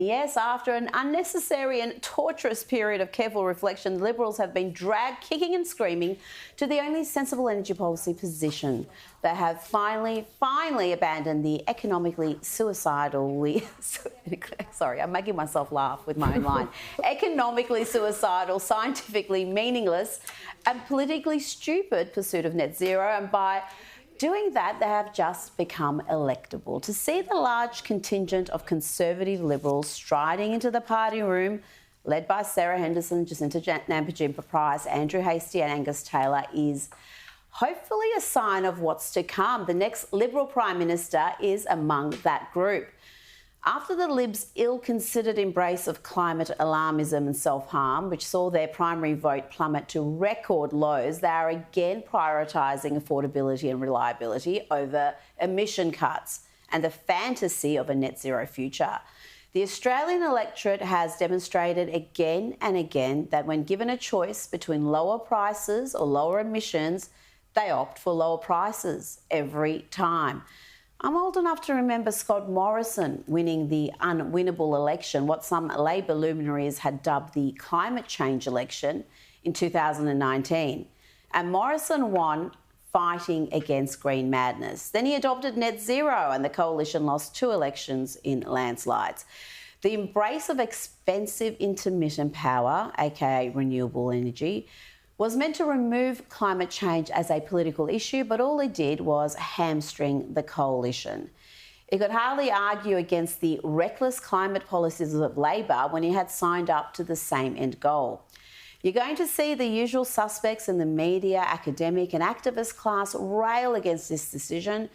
Yes, after an unnecessary and torturous period of careful reflection, the Liberals have been dragged kicking and screaming to the only sensible energy policy position. They have finally abandoned the economically suicidal... Sorry, I'm making myself laugh with my own line. Economically suicidal, scientifically meaningless and politically stupid pursuit of net zero, and by doing that, they have just become electable. To see the large contingent of conservative Liberals striding into the party room, led by Sarah Henderson, Jacinta Nampijinpa-Price, Andrew Hastie and Angus Taylor, is hopefully a sign of what's to come. The next Liberal Prime Minister is among that group. After the Libs' ill-considered embrace of climate alarmism and self-harm, which saw their primary vote plummet to record lows, they are again prioritising affordability and reliability over emission cuts and the fantasy of a net zero future. The Australian electorate has demonstrated again and again that when given a choice between lower prices or lower emissions, they opt for lower prices every time. I'm old enough to remember Scott Morrison winning the unwinnable election, what some Labor luminaries had dubbed the climate change election in 2019. And Morrison won fighting against green madness. Then he adopted net zero and the coalition lost 2 elections in landslides. The embrace of expensive intermittent power, aka renewable energy, was meant to remove climate change as a political issue, but all it did was hamstring the coalition. It could hardly argue against the reckless climate policies of Labor when he had signed up to the same end goal. You're going to see the usual suspects in the media, academic and activist class rail against this decision.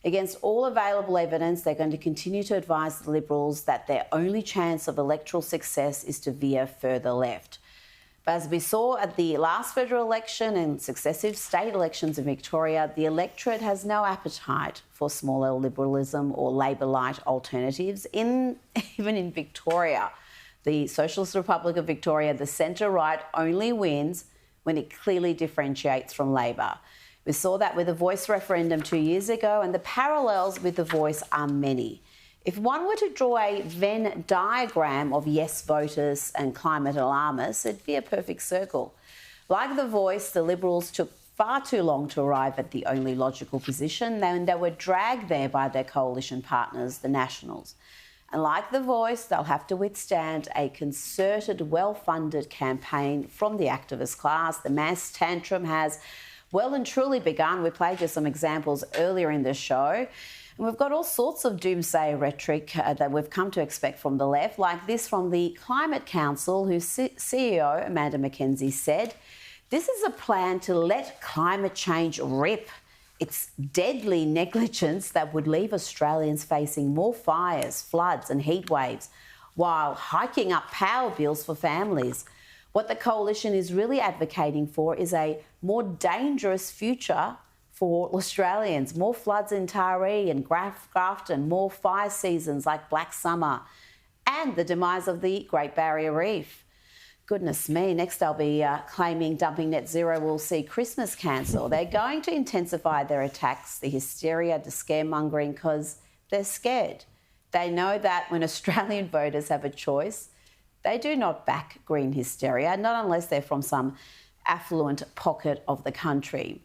Against all available evidence, they're going to continue to advise the Liberals that their only chance of electoral success is to veer further left. But as we saw at the last federal election and successive state elections in Victoria, the electorate has no appetite for small L liberalism or Labor-light alternatives. Even in Victoria, the Socialist Republic of Victoria, the centre-right only wins when it clearly differentiates from Labor. We saw that with the Voice referendum 2 years ago, and the parallels with the Voice are many. If one were to draw a Venn diagram of yes voters and climate alarmists, it'd be a perfect circle. Like the Voice, the Liberals took far too long to arrive at the only logical position, and they were dragged there by their coalition partners, the Nationals. And like the Voice, they'll have to withstand a concerted, well-funded campaign from the activist class. The mass tantrum has well and truly begun. We played you some examples earlier in the show. And we've got all sorts of doomsayer rhetoric that we've come to expect from the left, like this from the Climate Council, whose CEO, Amanda Mackenzie, said, "This is a plan to let climate change rip. It's deadly negligence that would leave Australians facing more fires, floods and heat waves, while hiking up power bills for families. What the coalition is really advocating for is a more dangerous future for Australians, more floods in Taree and Grafton, more fire seasons like Black Summer, and the demise of the Great Barrier Reef." Goodness me, next they'll be claiming dumping net zero will see Christmas cancelled. They're going to intensify their attacks, the hysteria, the scaremongering, because they're scared. They know that when Australian voters have a choice, they do not back green hysteria, not unless they're from some affluent pocket of the country.